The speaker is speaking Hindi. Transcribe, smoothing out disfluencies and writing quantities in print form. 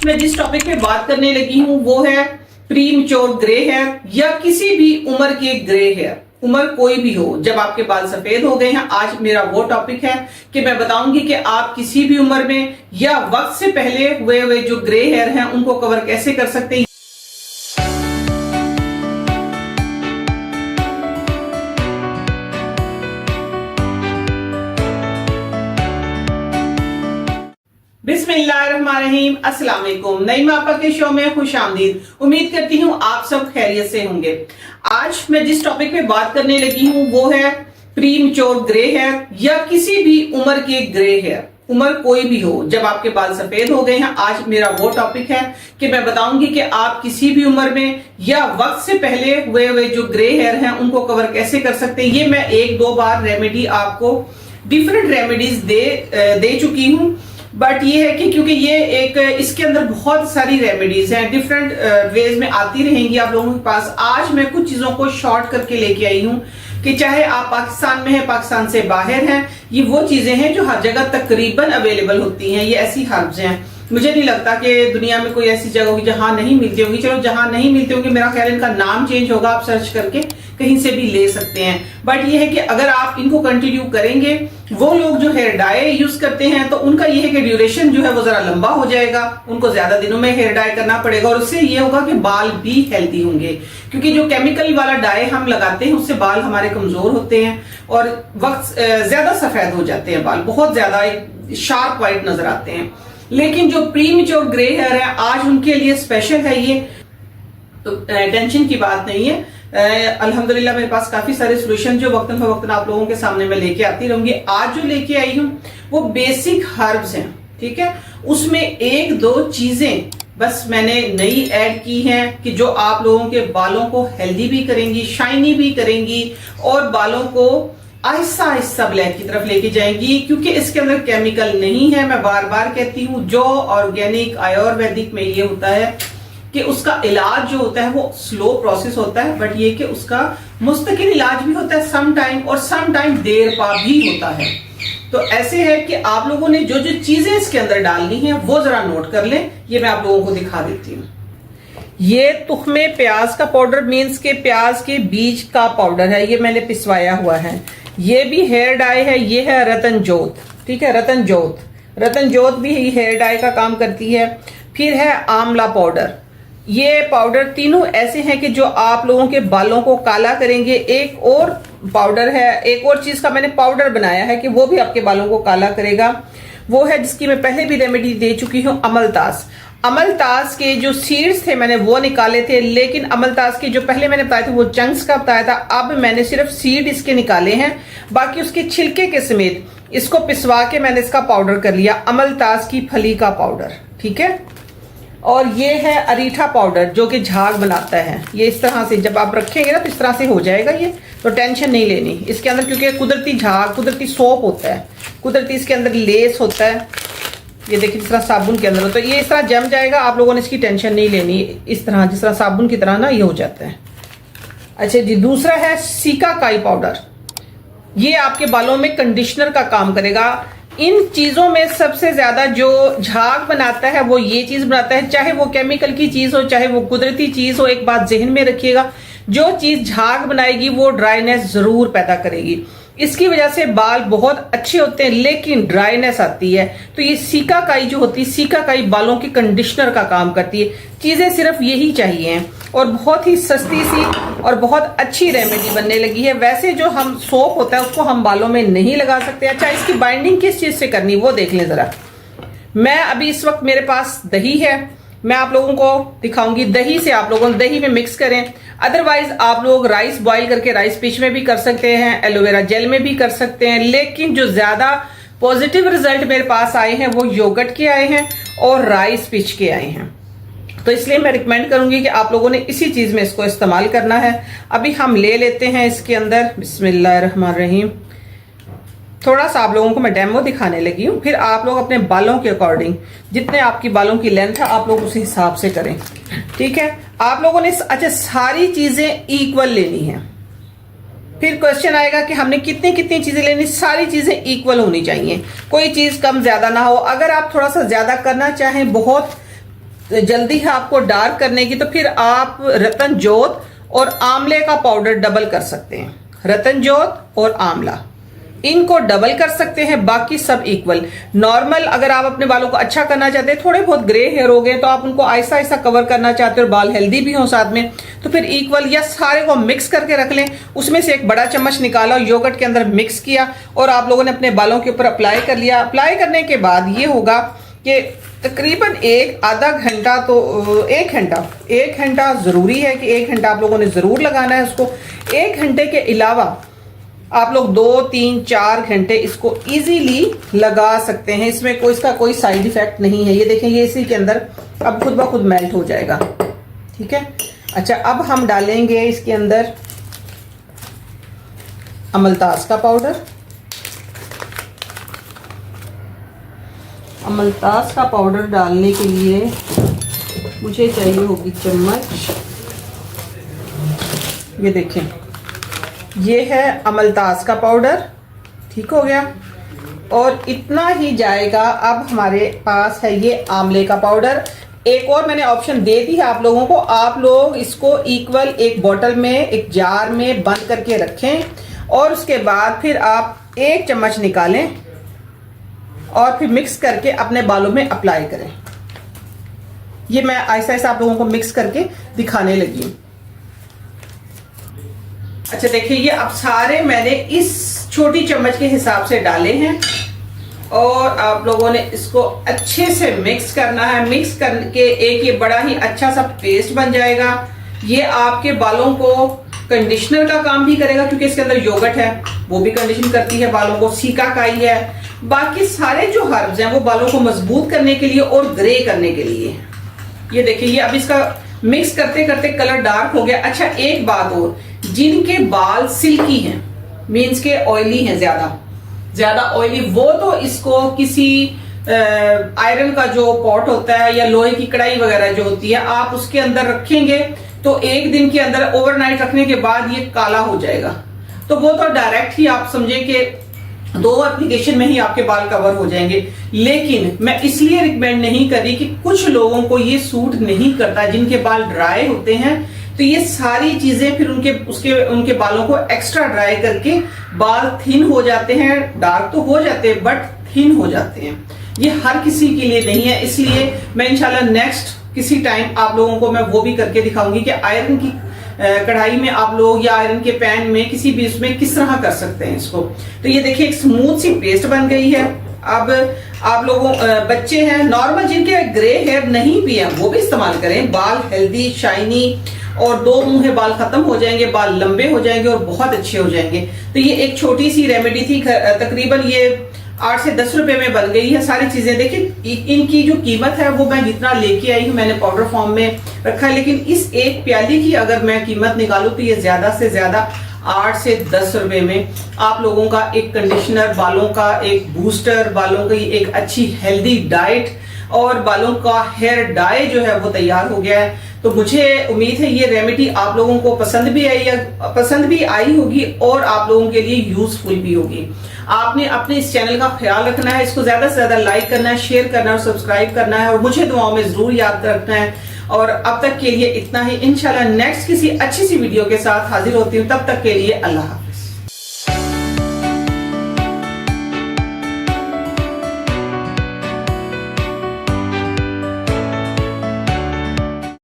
मैं जिस टॉपिक पे बात करने लगी हूँ वो है प्रीमच्योर ग्रे हेयर या किसी भी उम्र के ग्रे हेयर। उम्र कोई भी हो, जब आपके बाल सफेद हो गए हैं, आज मेरा वो टॉपिक है कि मैं बताऊंगी कि आप किसी भी उम्र में या वक्त से पहले हुए जो ग्रे हेयर हैं उनको कवर कैसे कर सकते हैं। बिस्मिल्लाहिर्रहमानिर्रहीम, अस्सलाम वालेकुम। नईमा आपा के शो में खुश आमदीद। उम्मीद करती हूँ आप सब खैरियत से होंगे। आज मैं जिस टॉपिक पे बात करने लगी हूँ वो है प्रीमच्योर ग्रे हेयर या किसी भी उम्र के ग्रे हेयर। उम्र कोई भी हो, जब आपके बाल सफेद हो गए हैं, आज मेरा वो टॉपिक है कि मैं बताऊंगी कि आप किसी भी उम्र में या वक्त से पहले हुए जो ग्रे हेयर हैं उनको कवर कैसे कर सकते हैं। ये मैं एक दो बार रेमेडी आपको डिफरेंट रेमेडीज दे चुकी हूँ, बट ये है कि क्योंकि ये एक इसके अंदर बहुत सारी रेमेडीज हैं, डिफरेंट वेज में आती रहेंगी आप लोगों के पास। आज मैं कुछ चीजों को शॉर्ट करके लेके आई हूँ कि चाहे आप पाकिस्तान में हैं, पाकिस्तान से बाहर हैं, ये वो चीजें हैं जो हर जगह तकरीबन अवेलेबल होती हैं। ये ऐसी हर्ब्स हैं, मुझे नहीं लगता कि दुनिया में कोई ऐसी जगह होगी जहां नहीं मिलती होगी। चलो जहां नहीं मिलती होगी, मेरा ख्याल इनका नाम चेंज होगा, आप सर्च करके कहीं से भी ले सकते हैं। बट ये है कि अगर आप इनको कंटिन्यू करेंगे, वो लोग जो हेयर डाई यूज करते हैं तो उनका ये है कि ड्यूरेशन जो है वो जरा लंबा हो जाएगा, उनको ज्यादा दिनों में हेयर डाई करना पड़ेगा और उससे ये होगा कि बाल भी हेल्दी होंगे। क्योंकि जो केमिकल वाला डाई हम लगाते हैं उससे बाल हमारे कमजोर होते हैं और वक्त ज्यादा सफेद हो जाते हैं, बाल बहुत ज्यादा शार्प व्हाइट नजर आते हैं। लेकिन जो प्रीमच्योर ग्रे हेयर है आज उनके लिए स्पेशल है ये, तो टेंशन की बात नहीं है। अल्हम्दुलिल्लाह मेरे पास काफी सारे सोल्यूशन जो वक्तन फवक्तन आप लोगों के सामने मैं लेके आती रहूंगी। आज जो लेके आई हूँ वो बेसिक हर्ब्स हैं, ठीक है। उसमें एक दो चीजें बस मैंने नई ऐड की हैं कि जो आप लोगों के बालों को हेल्दी भी करेंगी, शाइनी भी करेंगी और बालों को आहिस्ता आहिस्ता ब्लैक की तरफ लेके जाएंगी। क्योंकि इसके अंदर केमिकल नहीं है। मैं बार बार कहती हूँ, जो ऑर्गेनिक आयुर्वेदिक में ये होता है कि उसका इलाज जो होता है वो स्लो प्रोसेस होता है, बट ये कि उसका मुस्तकिल इलाज भी होता है सम टाइम, और सम टाइम देर पा भी होता है। तो ऐसे है कि आप लोगों ने जो जो चीजें इसके अंदर डालनी है वो जरा नोट कर लें। ये मैं आप लोगों को दिखा देती हूँ। ये तुखमे प्याज का पाउडर, मीन्स के प्याज के बीज का पाउडर है, ये मैंने पिसवाया हुआ है। ये भी हेयर डाई है, ये है रतन जोत, ठीक है। रतन जोत भी हेयर डाई का काम करती है। फिर है आंवला पाउडर। ये पाउडर तीनों ऐसे हैं कि जो आप लोगों के बालों को काला करेंगे। एक और पाउडर है, एक और चीज का मैंने पाउडर बनाया है कि वो भी आपके बालों को काला करेगा। वो है जिसकी मैं पहले भी रेमेडी दे चुकी हूँ, अमलतास। अमलतास के जो सीड्स थे मैंने वो निकाले थे, लेकिन अमलतास के जो पहले मैंने बताया था वो चंक्स का बताया था। अब मैंने सिर्फ सीड इसके निकाले हैं, बाकी उसके छिलके के समेत इसको पिसवा के मैंने इसका पाउडर कर लिया, अमलतास की फली का पाउडर, ठीक है। और ये है अरीठा पाउडर जो कि झाग बनाता है। ये इस तरह से जब आप रखेंगे ना तो इस तरह से हो जाएगा ये, तो टेंशन नहीं लेनी इसके अंदर, क्योंकि कुदरती झाग, कुदरती सोप होता है, कुदरती इसके अंदर लेस होता है। ये देखिए जिस तरह साबुन के अंदर होता है, ये इस तरह जम जाएगा, आप लोगों ने इसकी टेंशन नहीं लेनी। इस तरह जिस तरह साबुन की तरह ना ये हो जाता है। अच्छा जी, दूसरा है सीकाकाई पाउडर। ये आपके बालों में कंडीशनर का काम करेगा। इन चीजों में सबसे ज्यादा जो झाग बनाता है वो ये चीज बनाता है, चाहे वो केमिकल की चीज हो चाहे वो कुदरती चीज हो। एक बात जहन में रखिएगा, जो चीज झाग बनाएगी वो ड्राइनेस जरूर पैदा करेगी। इसकी वजह से बाल बहुत अच्छे होते हैं लेकिन ड्राइनेस आती है। तो ये सीकाकाई जो होती है, सीकाकाई बालों की कंडीशनर का काम करती है। चीजें सिर्फ यही चाहिए और बहुत ही सस्ती सी और बहुत अच्छी रेमेडी बनने लगी है। वैसे जो हम सोप होता है उसको हम बालों में नहीं लगा सकते। अच्छा, इसकी बाइंडिंग किस चीज से करनी वो देख लें जरा। मैं अभी इस वक्त मेरे पास दही है, मैं आप लोगों को दिखाऊंगी। दही से आप लोगों दही में मिक्स करें, अदरवाइज आप लोग राइस बॉईल करके राइस पिच में भी कर सकते हैं, एलोवेरा जेल में भी कर सकते हैं। लेकिन जो ज्यादा पॉजिटिव रिजल्ट मेरे पास आए हैं वो योगर्ट के आए हैं और राइस पिच के आए हैं। तो इसलिए मैं रिकमेंड करूंगी कि आप लोगों ने इसी चीज में इसको इस्तेमाल करना है। अभी हम ले लेते हैं इसके अंदर, बिस्मिल्लाहिर्रहमानिर्रहीम। थोड़ा सा आप लोगों को मैं डेमो दिखाने लगी हूँ, फिर आप लोग अपने बालों के अकॉर्डिंग, जितने आपकी बालों की लेंथ है आप लोग उसी हिसाब से करें, ठीक है। आप लोगों ने अच्छा सारी चीजें इक्वल लेनी है। फिर क्वेश्चन आएगा कि हमने कितनी कितनी चीजें लेनी, सारी चीजें इक्वल होनी चाहिए, कोई चीज कम ज्यादा ना हो। अगर आप थोड़ा सा ज्यादा करना चाहें, बहुत जल्दी है आपको डार्क करने की, तो फिर आप रतन जोत और आंवले का पाउडर डबल कर सकते हैं। रतन जोत और आंवला इनको डबल कर सकते हैं, बाकी सब इक्वल। नॉर्मल अगर आप अपने बालों को अच्छा करना चाहते हैं, थोड़े बहुत ग्रे हेयर हो गए तो आप उनको ऐसा ऐसा कवर करना चाहते हो और बाल हेल्दी भी हो साथ में, तो फिर इक्वल या सारे को मिक्स करके रख लें। उसमें से एक बड़ा चम्मच निकाला, योगर्ट के अंदर मिक्स किया और आप लोगों ने अपने बालों के ऊपर अप्लाई कर लिया। अप्लाई करने के बाद ये होगा कि तकरीबन आधा घंटा तो एक घंटा जरूरी है कि 1 घंटा आप लोगों ने जरूर लगाना है उसको। 1 घंटे के अलावा आप लोग 2, 3, 4 घंटे इसको इजीली लगा सकते हैं। इसमें इसका कोई साइड इफेक्ट नहीं है। ये देखें, ये इसी के अंदर अब खुद ब खुद मेल्ट हो जाएगा। ठीक है। अच्छा, अब हम डालेंगे इसके अंदर अमलतास का पाउडर। अमलतास का पाउडर डालने के लिए मुझे चाहिए होगी चम्मच। ये देखें, ये है अमलतास का पाउडर। ठीक हो गया। और इतना ही जाएगा। अब हमारे पास है ये आंवले का पाउडर। एक और मैंने ऑप्शन दे दी है आप लोगों को। आप लोग इसको इक्वल एक बोतल में, एक जार में बंद करके रखें और उसके बाद फिर आप 1 चम्मच निकालें और फिर मिक्स करके अपने बालों में अप्लाई करें। ये मैं ऐसा ऐसा आप लोगों को मिक्स करके दिखाने लगी हूं। अच्छा देखिए, ये अब सारे मैंने इस छोटी चम्मच के हिसाब से डाले हैं और आप लोगों ने इसको अच्छे से मिक्स करना है। मिक्स करके एक ये बड़ा ही अच्छा सा पेस्ट बन जाएगा। ये आपके बालों को कंडीशनर का काम भी करेगा क्योंकि इसके अंदर योगर्ट है, वो भी कंडीशन करती है बालों को। सिकाकाई है, बाकी सारे जो हर्ब्स हैं वो बालों को मजबूत करने के लिए और ग्रे करने के लिए। ये देखिए, ये अब इसका मिक्स करते करते कलर डार्क हो गया। अच्छा, एक बात और, जिनके बाल सिल्की हैं, मीन्स के ऑयली हैं, ज्यादा ऑयली, वो तो इसको किसी आयरन का जो पॉट होता है या लोहे की कढ़ाई वगैरह जो होती है, आप उसके अंदर रखेंगे तो 1 दिन के अंदर, ओवरनाइट रखने के बाद ये काला हो जाएगा। तो वो तो डायरेक्ट ही आप समझे कि 2 एप्लीकेशन में ही आपके बाल कवर हो जाएंगे। लेकिन मैं इसलिए रिकमेंड नहीं कर रही कि कुछ लोगों को ये सूट नहीं करता, जिनके बाल ड्राई होते हैं, तो ये सारी चीजें फिर उनके बालों को एक्स्ट्रा ड्राई करके बाल थिन हो जाते हैं। डार्क तो हो जाते हैं बट थिन हो जाते हैं। ये हर किसी के लिए नहीं है। इसलिए मैं इंशाल्लाह नेक्स्ट किसी टाइम आप लोगों को मैं वो भी करके दिखाऊंगी कि आयरन की कढ़ाई में आप लोग या आयरन के पैन में किसी भी उसमें किस तरह कर सकते हैं इसको। तो ये देखिए, एक स्मूथ सी पेस्ट बन गई है। अब आप लोगों बच्चे हैं, नॉर्मल जिनके ग्रे हेयर नहीं भी है, वो भी इस्तेमाल करें। बाल हेल्दी, शाइनी और 2 मुंहे बाल खत्म हो जाएंगे, बाल लंबे हो जाएंगे और बहुत अच्छे हो जाएंगे। तो ये एक छोटी सी रेमेडी थी। तकरीबन ये 8 से 10 रुपए में बन गई है सारी चीजें। देखिए, इनकी जो कीमत है वो मैं जितना लेके आई हूँ, मैंने पाउडर फॉर्म में रखा है, लेकिन इस एक प्याली की अगर मैं कीमत निकालूं तो ये ज्यादा से ज्यादा 8 से 10 रुपए में आप लोगों का एक कंडीशनर, बालों का एक बूस्टर, बालों की एक अच्छी हेल्दी डाइट और बालों का हेयर डाई जो है वो तैयार हो गया है। तो मुझे उम्मीद है ये रेमेडी आप लोगों को पसंद भी आई होगी और आप लोगों के लिए यूजफुल भी होगी। आपने अपने इस चैनल का ख्याल रखना है, इसको ज्यादा से ज्यादा लाइक करना है, शेयर करना है और सब्सक्राइब करना है और मुझे दुआओं में जरूर याद रखना है। और अब तक के लिए इतना ही। इंशाल्लाह नेक्स्ट किसी अच्छी सी वीडियो के साथ हाजिर होती हूँ। तब तक के लिए अल्लाह।